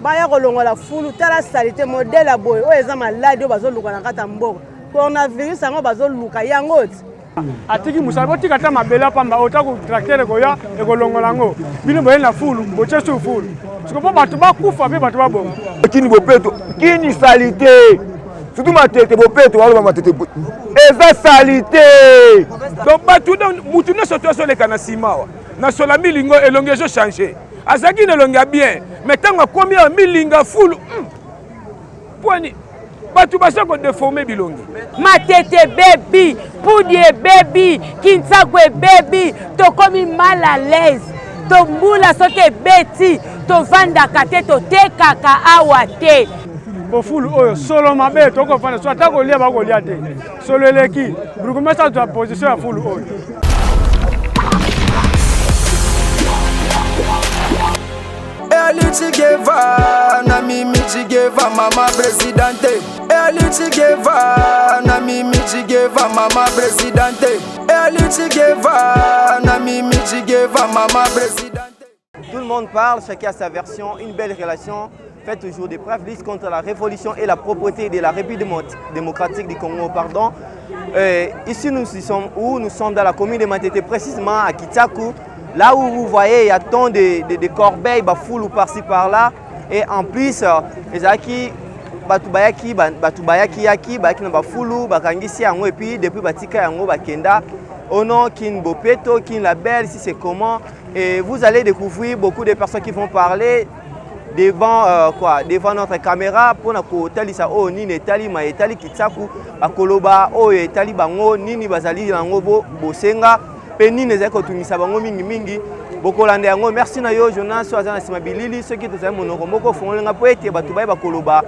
baya kolongola fulu tala salite modèle boy o eza malade o bazoluka na kata mboka coronavirus yango bazoluka yango ti atiki musala botika ta mabela pamba otako tracteur koya e kolongola ngo bino boye na fulu boche su fulu siko po bato bakufa pe bato babongo kini bopeto kini salite surtout matete bopeto walo matete eza salite donc bato mutu ne soto so le kana simawa na sola milingo elonge zo changer azaki ne longa bien mais tango komi a milinga fulu poni bato basako déformer bilongi matete baby poudie baby kinsakwe baby tokomi mal à l'aise tombula soki beti tovandaka te totekaka awa te bofulu oyo solo mabe tokofanda so ata kolia bakolia te solo eleki burugumesa to position ya fulu oyo Eli Chigeva na Mimi Chigeva mama presidente Eli Chigeva na Mimi Chigeva mama presidente Eli Chigeva na Mimi Chigeva mama presidente. Tout le monde parle, chacun a sa version, une belle relation fait toujours des preuves, lutte contre la révolution et la propreté de la République démocratique du Congo. Pardon. Ici nous sommes dans la commune de Matete, précisément à Kitsaku. Là où vous voyez, il y a tant de corbeilles, foule ou par-ci par-là. Et en plus, les acquis, Batubayaki, Yaki, Bakina Foulou, Bakangisi, et puis depuis Batika, Yango, Bakenda, Ono, Kin Bopeto, Kin Label, ici c'est comment. Et vous allez découvrir beaucoup de personnes qui vont parler devant notre caméra pour na ko talisa o nini etali ma etali kitsaku akoloba o etali bango nini bazali yango bosenga pe nini ezali kotumisa bango mingi bokolanda yango. Merci na yo Jonas azana sima bilili ceux qui tozali monoko moko fongolenga po ete bato baye bakoloba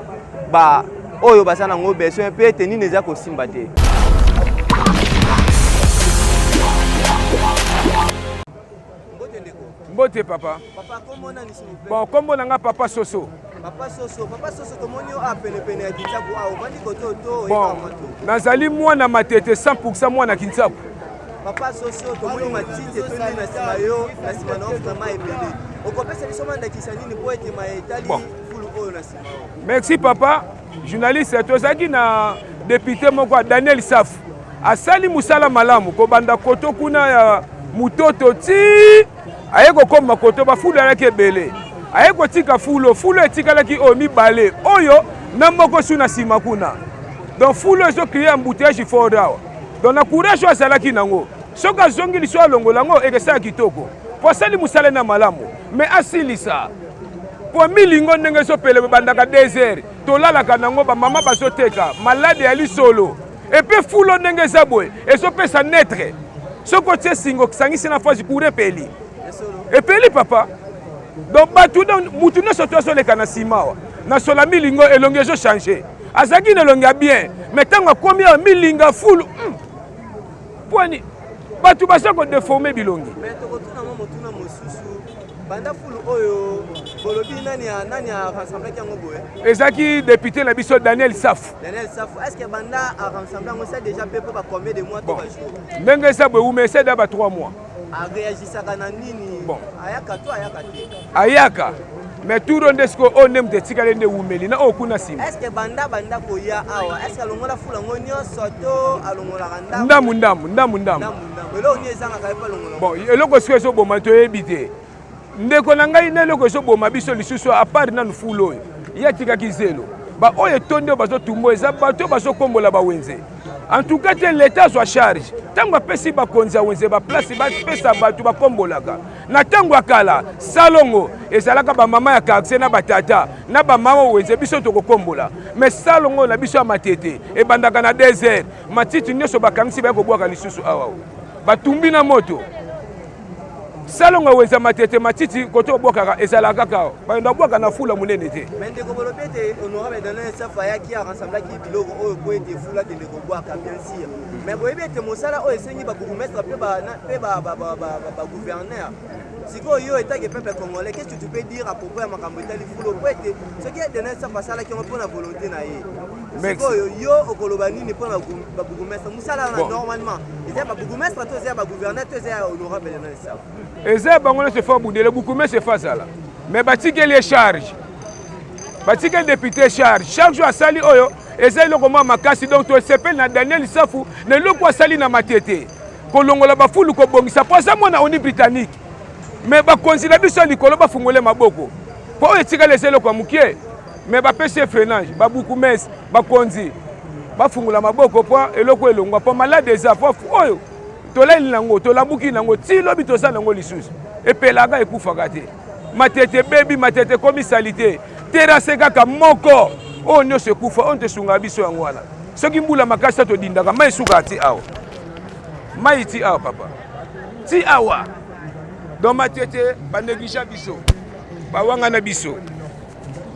ba oyo bazana ngo besoin pe ete nini ezali kosimba te. Mbote papa. Papa comment on s'il vous plaît? Bon, comment on a papa Soso? Papa Soso comment on a pene à Kinsaku a obandi koto to bon, nazali mwana matete 100% mwana Kinsaku. Papa Soso tomoni matite to na sima yo na sima na vraiment ebele. Okopesa biso manda kisanini po ete ma etali fulu oyo na sima. Merci papa. Journaliste tozaki na député moko Daniel Safu. Asali musala malamu ko banda koto kuna ya mutoto ti ayeko koma koto ba fulu alaki ebele ayeko tika fulu etikalaki o mibale oyo na moko suna sima kuna donc fulu ezo créer embouteillage fort dawa donc na courage asalaki nango soka zongi liso alongola ngo ekesa kitoko po asali musala na malamu mais asilisa po milingo ndenge so pele bandaka 2 heures tolalaka nango ba mama bazoteka malade ya lisolo et puis fulu ndenge zabwe ezo pesa netre soko tie singo kisangisi na fazi kure peli et peli papa donc batu mutu ne soto so le kana simawa na sola milingo elonge zo changer azaki ne longa bien mais tango komi a milinga full poni batu basako déformer bilongi mais to kotuna motuna mosusu banda full oyo bolobi nani a rassembler yango boye ezaki député na biso Daniel Safu. Est-ce que banda a rassembler on sait déjà peu pas combien de mois to ba jour ndenge sa boye mais c'est d'aba 3 mois a réagisaka na nini bon ayaka te ayaka mais tout ronde esko on aime de tikale nde wumeli na okuna sima est-ce que banda ko ya awa est-ce que alongola fula ngo nyonso to alongola randa ndamu elo ni ezanga ka pa longola bon eloko esko so boma to ebite ndeko na ngai na eloko so boma biso lisusu a part na nufulo oyo ya tikaki zelo ba oyo tonde bazo tumbo eza bato bazo kombola ba wenze. En tout cas, l'État soit charge. Tango pesi ba konza wenze ba place ba pesa batu ba kombolaka. Na tango akala salongo ezalaka ba mama ya kakse na batata na ba mama wenze biso to kombola. Mais salongo na biso ya matete e bandaka na 2 heures. Matiti nyoso ba kangisi ba ko bwaka lisusu awa. Batumbi na moto. Salongo wenze matete matiti koto bwaka ezalaka ka. Ba ndo bwaka na fula munene te. Mais ndeko bolopete honorable Daniel Safu qui a rassemblé qui biloko oyo ko ete fula de ndeko bwaka bien sûr. Mais boyebi ete mosala oyo esengi ba bourgmestre pe ba gouverneur. Siko yo etake peuple congolais, qu'est-ce que tu peux dire à propos ya makambo etali fula po ete ce qui est Daniel Safu asala ki on pona volonté na ye. Siko yo okoloba nini pona ba bourgmestre mosala normalement. Eza ba bourgmestre to eza ba gouverneur to eza honorable Daniel Safu. Eza bango se fa bundele beaucoup mais se fa sala. Mais batiki les charges. batika député charge chaque jour asali oyo eza eloko mwa makasi donc tosepeli na Daniel Safu na eloko asali na matete kolongola bafulu kobongisa po aza mwana oni britannique mais bakonzi na biso likolo bafungole maboko po oyo etikala eza eloko ya mokie mais bapesi freinage babukumesi bakonzi bafungola maboko po eloko elongwa po malade eza po oyo toleli nango tolabuki nango ti lobi toza nango lisusu epelaka ekufaka te matete bebi matete komi salite terase kaka moko oyo nyonso ekufa oyo tosunga biso yango wana soki mbula makasi todindaka mai esuka ti awa mai ti awa papa ti awa don matete banégligea biso bawanga na biso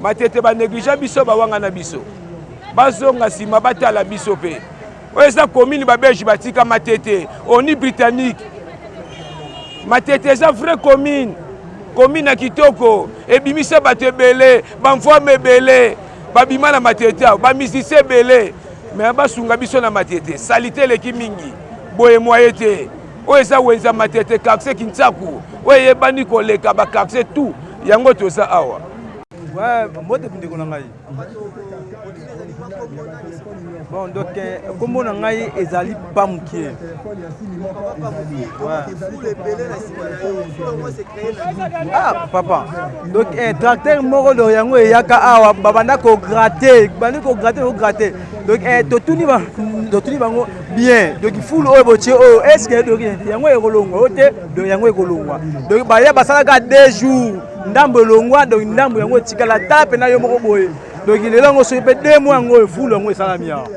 matete banégligea biso bawanga na biso bazonga nsima batala biso mpe oyo eza commune babelge batika matete oni britannique matete eza vrai commune ya kitoko ebimisa bato ebele bamfwame ebele babima na matete awo bamisise ebele me basunga biso na matete salite eleki mingi boye mwaye te oyo eza wenza matete karse kinsaku oyo eyebani koleka bakarse tu yango toza awa mbote ndeko na ngai bon donc kombo na ngai ezali pa mokie papa donc tracteur moko do yango eyaka awa babanda kogratte donc totuni bango bien donc fulu oyo botie oyo estce donc yango ekolongwa oyo te donc yango ekolongwa donc baya basalaka 2 jours ndambo elongwa donc ndambo yango etikala ta pena yo moko boye donc lelo yango soki mpe 2 mois yango fulu yango esalami awa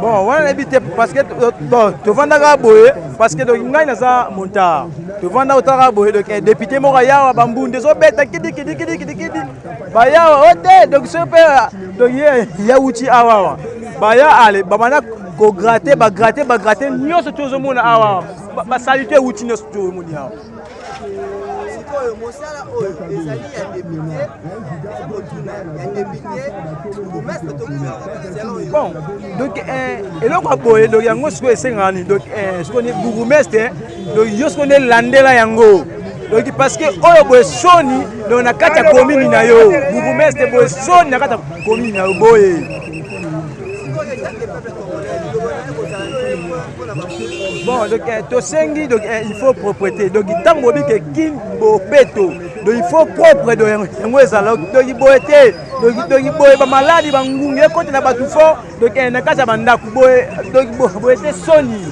bon wana nayebi te parce que bon tovandaka boye parce que donc ngai naza montard tovanda otaka boye donc député moko yawa bambunde ezobeta kidikidikidikidi bayawa o te donc soki mpe donc ye yawuti awawa baya ale babanda kogratte bagratte nyonso tozomona awa basalite ewuti nyonso tozomoni awa mosala oyo ezali ya député bon donc eloko ya boye donc yango sikoyo esengani donc sikoyo ni bourgmestre donc yo sikoyo nde landela yango donc parce que oyo boye soni donc na kati ya commune na yo bourgmestre boye soni na kati ya commune na yo boye bon donc tosengi donc il faut propreté donc tant bobi que kin bopeto donc il faut propre donc yango ezala donc boete donc boye ba maladi bangungu ekote na batu fort donc na kati bandako boye donc boete soni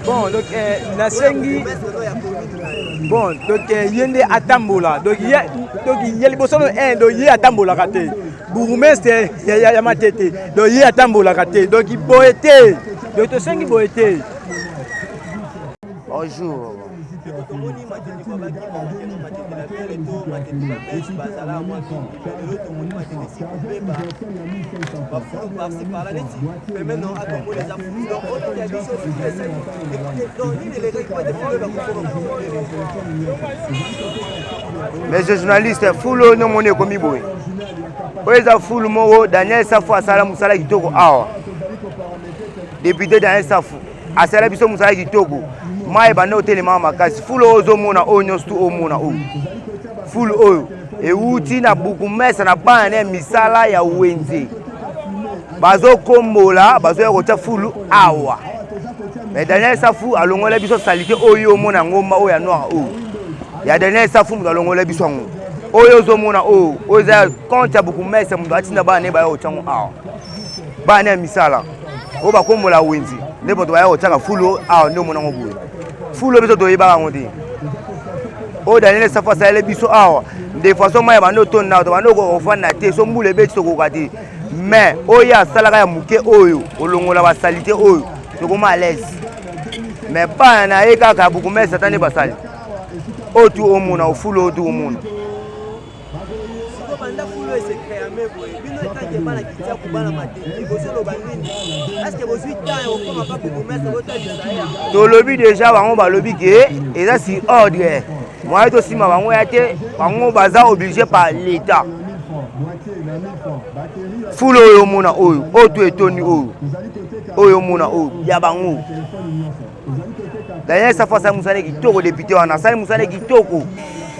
bon donc nasengi bon donc yende atambola donc ye liboso no donc ye atambolaka te bourgmestre ya matete donc ye atambolaka te donc boye te donc tosengi boye te bonjour Monsieur journaliste, fulo no mone komi boy. Oeza fulo moko Daniel Safu asala musala kitoko awa. Député Daniel Safu asala biso musala kitoko. Mai bana hotelema makasi fulo ozo mona onyo stu omona o. Fulo oyo ewuti na bukumesa na bana ne misala ya wenze. Bazo kombola bazo ya kotia fulo awa. Mais Daniel Safu alongola biso salite oyo mona ngomba oyo ya noir o. Ya Daniel Safu mu alongola biso ngo. Oyo zo mona o oza konta bukumesa mu atinda bana ne ba yo tango awa. Bana misala. O ba kombola wenze. Nebo to ba yo tanga fulo awa ndo mona ngobuye. Fulo biso to yeba ngodi. O Daniel Safu asale biso awa. De façon ma ba no ton na to ba no ko ofana te so mbule be to ko kati. Mais oya salaka ya muke oyo olongola ba salite oyo to ko ma l'aise. Mais pas na eka ka bukumesa tane basali. Otu omuna ofulo otu omuna. Tolobi déjà bango balobi ke eza si ordre. Moi to sima bango ya te bango baza obligé par l'état. Full oyo mona oyo. Oto etoni oyo. Oyo mona oyo. Yabango. Daniel Safou asali musala kitoko député wana. Asali musala kitoko.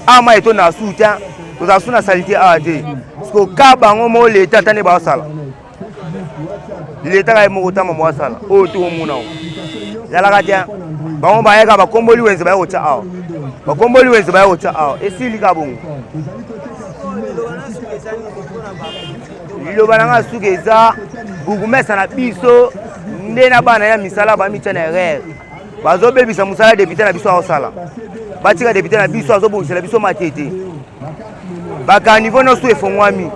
Ama eto na soutien. Toza suna salite a te. Parce que ka bango mo l'état tane ba sala. L'état ka mo kotama mo sala. Oyo to mona oyo. Yala ka dia. Bango ba yeka ba komboli wenze ba yo cha awo. Ba komboli wenze ba yo cha awo. Esili ka bongo. Lilo bananga sukeza bugumesa na biso ndena bana ya misala ba mitana erreur. Bazo bebisa musala député na biso a sala. Batika député na biso azobongisa biso matete. Baka niveau no so efongwami.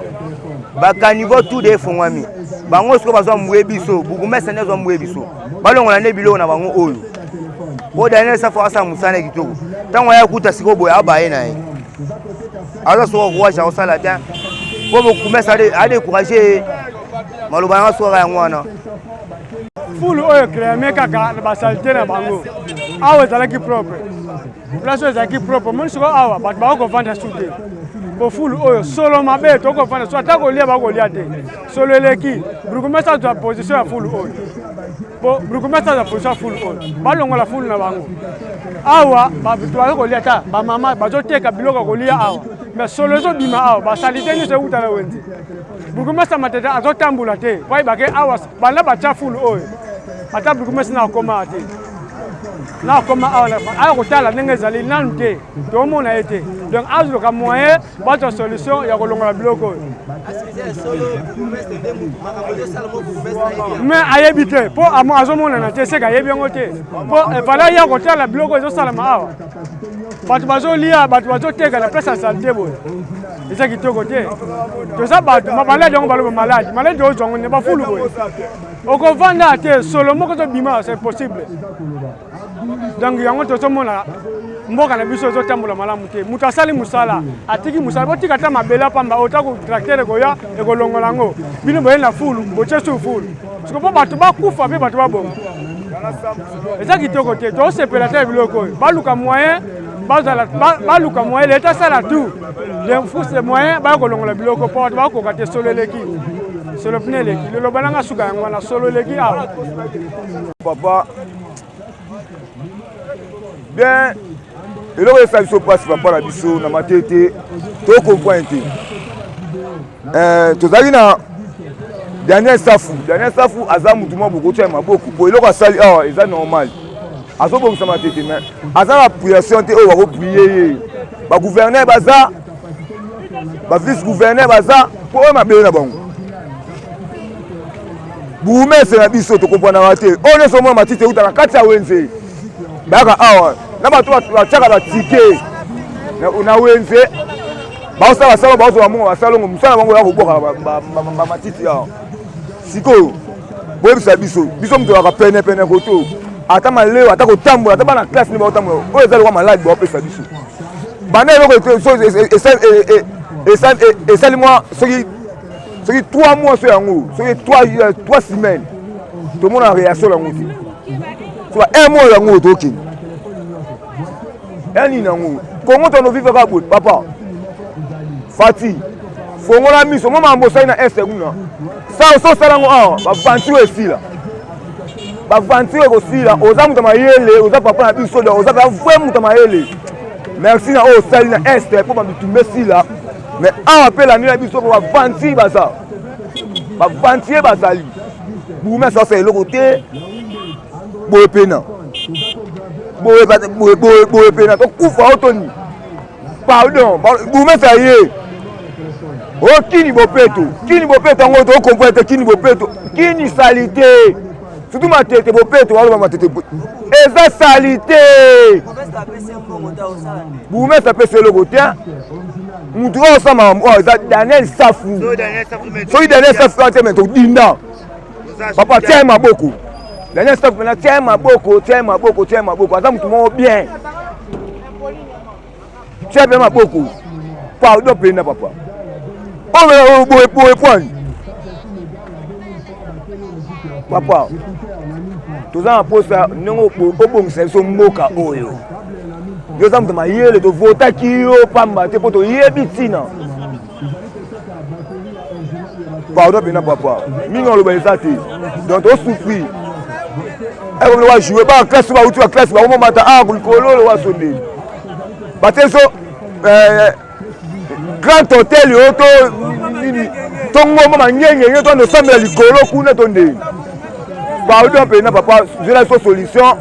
Baka niveau tout de efongwami. Bango siko bazo mwe biso bugumesa nezo mwe biso. Balongola ne bilo na bango oyo. O Daniel Safou asa musala kitoko. Tango ya kuta siko boya abaye na ye. Aza so roi ja osala bien. Pour bugumesa a décourager maloba nga so ga ngwana. Full oyo créé kaka na basalite na bango. Awa ezalaki propre. Place ezalaki propre. Mon siko awa bato ba ko vendre soute. Bo full oyo solo mabe to ko vendre so atako lia ba ko lia te. Solo eleki. Brugumesa za position ya full oyo. Bo brugumesa za position full oyo. Balongo la full na bango. Awa ba bitu ko lia ta ba mama bazo teka biloko ko lia awa. Mais solo zo bima awa basalite ni se utala wenzi. Brugumesa mateta azotambula te. Pai bake awa bana bacha full oyo. Ata Brugumesa na koma te. Na koma awa kotala ndenge ezali nanu te. To mona ete. Donc azo ka moyen ba solution ya kolongola biloko. Mais ayebite po amo azomona na te se ka yebi ngo te. Po vala ya kotala biloko ezo sala ma awa. Bato bazo lia bato bazo teka na place santé boy. Eza kitoko te. To za bato mabala dongo balo malade. Malade o zongo ne ba fulu boy. Oko vanda te solo moko to bima c'est possible. Donc yango to somona mboka na biso zo tambola malamu te. Mutu asali musala, atiki musala botika ta mabela pamba otako tracteur goya e kolongola ngo. Bino boye na fulu, boche su fulu. Siko po bato ba kufa pe bato ba bongo. Eza kitoko te. To sepela te biloko. Baluka moyen baluka moyen l'état sala tout. Les forces de moyens ba kolongola biloko po ba ko kate solo leki. Solo pne leki. Le lobalanga suka yango na solo leki a. Papa bien eloko esa biso mpasi papa na biso na matete tokompoint te tozali na Daniel Safou aza mutu mwa bokoti ya maboko po eloko asali awa eza normal azobongisa matete mais aza na priation te oyo bakoprie ye bagouverneur baza bavice gouverneur baza po oyo mabele na bango bugumese na biso tokompwanaka te oyo nyonso mwa matite eutaka kati ya wenze bayaka awa na bato batiaka batike na wenze baosala basala baozwa mongo basalongo mosala bango ya koboka bamatiti awa sikoyo boyebisa biso moto yaka penepene koto ata maleo ata kotambola ata bana classe nde baotambola oyo eza lokwa maladi baopesa biso banda eloko esali mwa soki 3 mois so yango soki 3 semaines tomona réaction yango te soki 1 mois yango tokende yani nango kongo tono vivre ka bout papa fati fongola miso mama mbosai na este kuna so salango awa bavantire esila bavantire kosila oza mutu mayele oza papa na biso da oza vrai mutu mayele merci na oyo osali na este mpo babitumbe sila mais awa mpe landi na biso po bavantire baza bavantire bazali bugumesa osala eloko te boye pena boye pena tokufa otoni pardon bugumesa ye okini bopeto yango tokompoa te kini bopeto kini sali te surtout matete bopeto waloba matete eza sali te bugumesa apesa eloko te mutu oyo osama eza Daniel Safou soki Daniel Safou te me todinda papa tia maboko Daniel Safou na tia maboko aza mutu moko bien tia bien maboko pardon pena papa oyo boye point papa toza na posa ndenge obongisa biso mboka oyo yoza mutu mayele tovotaki yo pamba te mpo toyebi ntina pardon pena papa mingi oloba eza te donc tosouffrir comme le wa jouer ba classe ba uti wa classe ba momata likolo lo wa sonde bateso grand hôtel yoto nini tongo mama ngenge to no sambela likolo kuna tonde pardon pena papa je la solution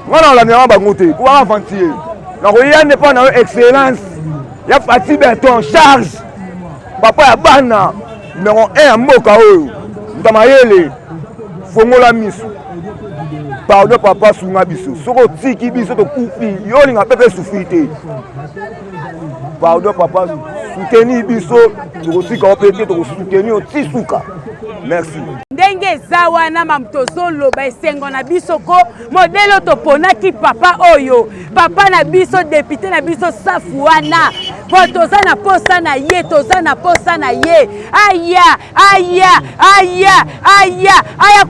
ngana la nema bangote pour avancer na ko yane pas na excellence ya Fati Berton charge papa ya bana numéro 1 ya mboka oyo ndamayele fongola miso pardon papa sunga biso soko tiki biso to kufi yo linga pepe souffrité pardon papa soutenir biso to sika opeke to soutenir tisuka merci ndenge eza wana mamtozoloba esengo na biso ko modele toponaki papa oyo papa na biso député na biso safu wana po toza na posa na ye toza na posa na ye aya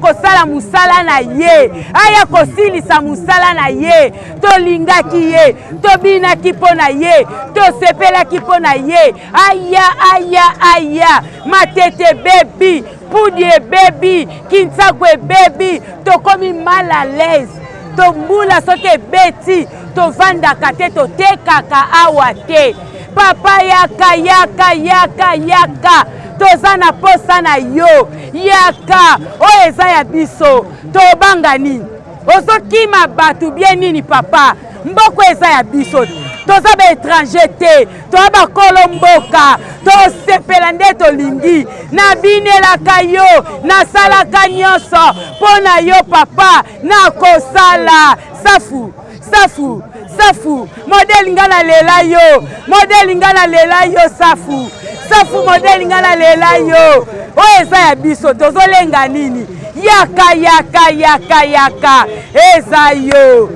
kosala musala na ye aya kosilisa musala na ye tolingaki ye tobinaki mpo na ye tosepelaki mpo na ye aya matete bebi Poudi et baby, Kinsago et baby, to komi mal à l'aise, to mbula soke beti, to vanda kate, to te kaka awate. Papa yaka, to zana posa na yo, yaka, o eza ya biso, to banga nini. Ozo kima batu bien nini papa, mboko eza ya biso. Toza ba étranger te, toza ba kolomboka, to sepela nde to lingi, na binelaka yo, na salaka nyonso, pona yo papa, na kosala, safu, modeli ngana lela yo, safu, modeli ngana lela yo, o eza ya biso, tozo lenga nini, yaka, eza yo.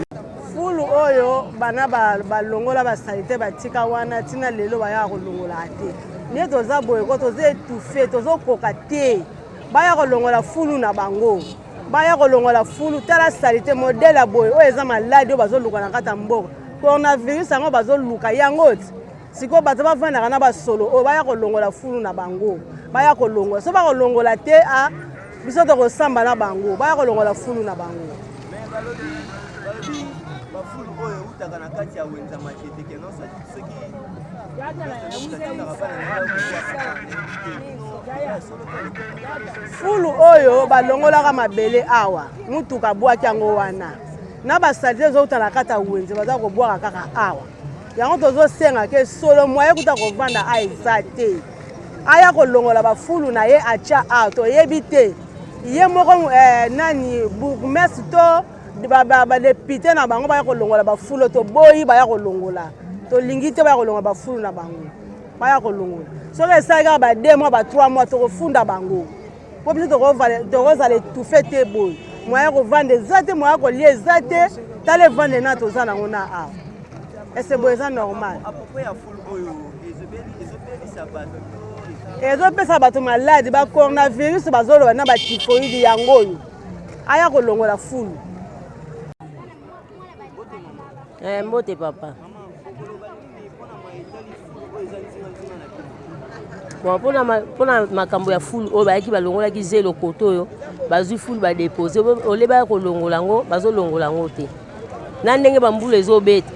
Fulu oyo bana balongola basalite batika wana tina lelo baya kolongola te ne toza boye ko toza étouffé tozo koka te baya kolongola fulu na bango baya kolongola fulu tala salite modèle boye oyo eza maladi oyo bazoluka na kata mboka coronavirus yango bazoluka yango siko bato bavandaka na basolo oyo baya kolongola fulu na bango baya kolongola so bakolongola te a biso tokosamba na bango baya kolongola fulu na bango. Fulu oyo utaka na kati ya wenza machete kenon soki fulu oyo balongolaka mabele awa mutuka bwaki yango wana na basalite zouta na kati ya wenze baza kobwaka kaka awa yango tozosenga ke solo moye kuta kovanda aeza te aya kolongola bafulu na ye atia awa toyebi te ye moko nani bourgmestre to badepite na bango baya kolongola bafulo to boyi baya kolongola to lingi te baya kolongola bafulo na bango baya kolongola soki esalaka ba 2 mois ba 3 mois tokofunda bango po biso tokozala étouffé te boyi moya kovanda eza te moya kolia eza te tala evande na toza nango na awa ese boye eza normal ezopesa bato maladi ba coronavirus bazoloba na batifoidi yango oyo aya kolongola fulu. Mbote papa. Pona makambo ya fulu oyo bayaki balongolaki zelo koto oyo bazwi fulu ba déposer oleba kolongola ngo bazolongola ngo te. Na ndenge bambula ezobeta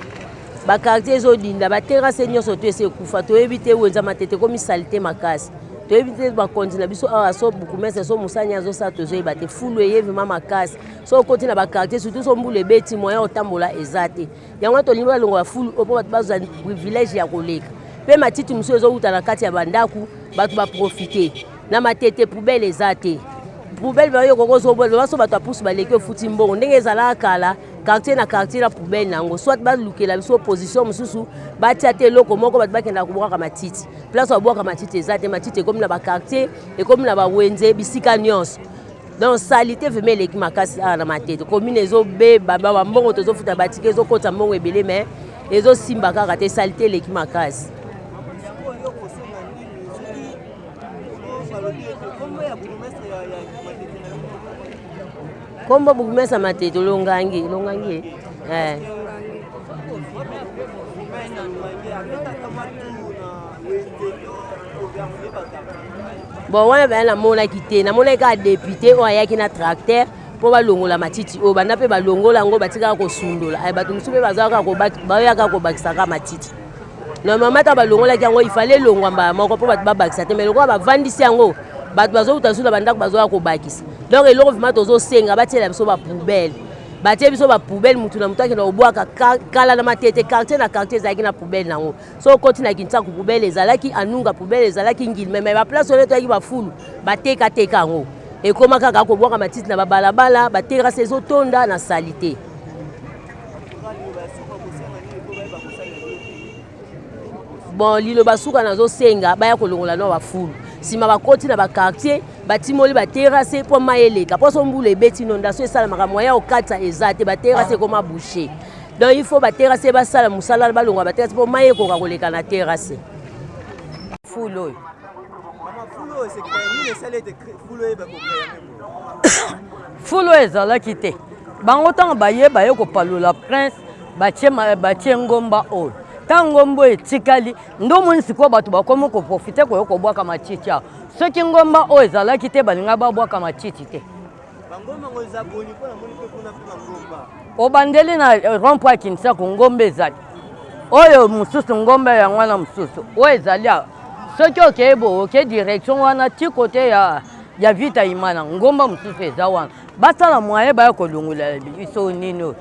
ba quartier ezodinda ba terrasse nyonso to ese kufa to ebite wenza matete komi salite makasi. To ebite ba kontina biso awa so bukumese so musanya zo sa tozo ebate fulu eyeve mama makasi. So côté na ba quartier surtout so mbule beti moya otambola ezate yango to limba longo ya fulu opo bat bazo privilège ya koleka pe matiti muso ezo uta na kati ya bandaku batu ba profiter na matete poubelle ezate poubelle ba yo kokozo baso batu apusu baleki ofuti mbongo ndenge ezala kala quartier na quartier la poubelle nango soit ba lukela biso opposition mususu batia te loko moko batu bakenda kubwaka matiti place obwaka matiti ezate matiti comme na ba quartier et comme na ba wenze bisika nyonso. Donc salité vraiment les makasi na matete commune ezo be baba mbongo tozo futa batike ezo kota mbongo ebele mais ezo simba kaka te salité les makasi. Kombo bugumesa matete longangi bon wana baya namonaki te namonaki kaka député oyo ayaki na tracteur mpo balongola matiti oyo banda mpe balongola yango batikaka kosundola bato mosusu mpe bayaka kobakisaka matiti normalement ta balongolaki yango ifale elongwa mbala moko mpo bato babakisa te mais lokola bavandisi yango bato bazouta sula bandako bazoya kobakisa donc eloko vraimen tozosenga batiela biso bapoubele batie biso bapoubele mutu na mutu akenda kobwaka kala na matete quartier na quartier ezalaki na poubele nango so okoti na Kinshasa poubele ezalaki anunga poubele ezalaki ngili mais baplace oyo toyaki bafulu batekateka yango ekoma kaka kobwaka matiti na babalabala baterase ezotonda na salite bon liloba suka nazosenga baya kolongola na bafulu sima bakoti na bakartier batimoli baterase mpo mai eleka mposo mbula ebeti inondation esalamaka moyen okata eza te baterase ekoma boucher donc il faut baterase basala mosala balongwa baterase mpo mai ekoka koleka na terase fulu oyo fulu oyo ezalaki te bango ntango baye kopalola prince batie ngomba oyo ntango ngomba etikali ndomoni sikoyo bato bakomi koprofite koyo kobwaka matiti awo soki ngomba oyo ezalaki te balinga babwaka matiti te obandeli na rond-point ya Kinshasa ngomba ezali oyo mosusu ngomba yango wana mosusu oyo ezali awa soki okeye boye oke direction wana ti kote ya vita imana ngomba mosusu eza wana basala moye baya kolongola biso nini oyo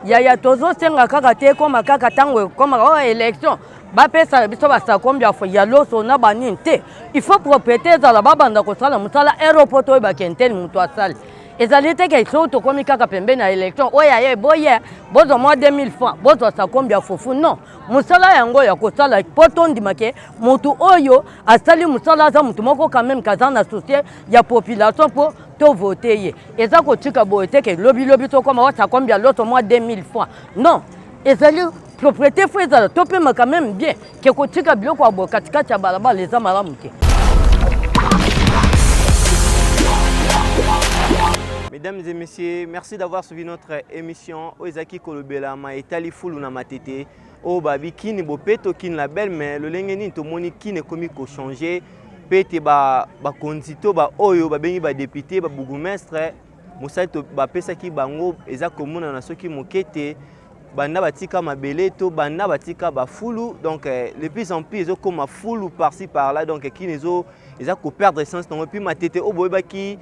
yaya tozosenga kaka te ekoma kaka ntango ekomaka oyo élection bapesala biso basakombi ya loso na banini te il faut propriété ezala babanda kosala mosala aéroport oyo bakenteni moto asali ezali teke so tokomi kaka pembeni na élection oyo aye boye bozwa mwa 2000 francs bozwa sakombi ya fufu non mosala yango ya kosala mpo tondimake motu oyo asali mosala aza motu moko quand même kaza na soucie ya population mpo tovote ye eza kotika boye teke lobilobi tokoma wasakombi ya loso mwa 2000 francs non ezali propriété fo ezala topema quand même bien ke kotika biloko ya boye katikati ya balabala eza malamu te. Mesdames et messieurs, merci d'avoir suivi notre émission. Oizaki Kolobela ma etali fulu na matete. O babi kini bopeto kini la belle mais le lengeni to moni kini komi ko changer. Pete ba konzito ba oyo ba bengi ba député ba bourgmestre musai to ba pesa ki bango eza komuna na soki mokete banda batika mabele to banda batika ba fulu donc le plus en plus comme fulu par-ci par-là donc qui nezo eza ko perdre sens donc puis matete o boyeba ki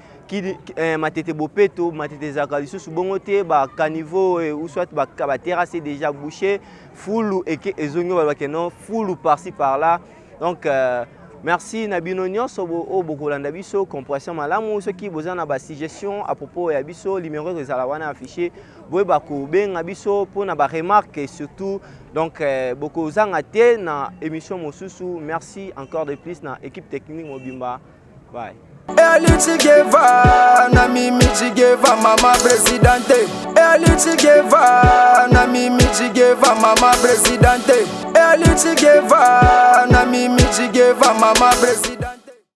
matete bopeto matete zaka lisusu bongo te ba caniveau ou soit ba terrasse déjà bouché fulu et que ezongo ba keno fulu par-ci par-là donc merci Nabino Nyonso o bokolanda biso compréhension malamu ceux qui besoin na ba suggestion à propos ya biso numéro de zalawana affiché boyeba ko benga biso pour na ba remarque et surtout donc boko zanga te na émission mosusu merci encore de plus na équipe technique Mobimba bye. Eli Chigeva na mimi Chigeva mama presidente. Eli Chigeva na mimi Chigeva mama presidente. Eli Chigeva na mimi Chigeva mama presidente.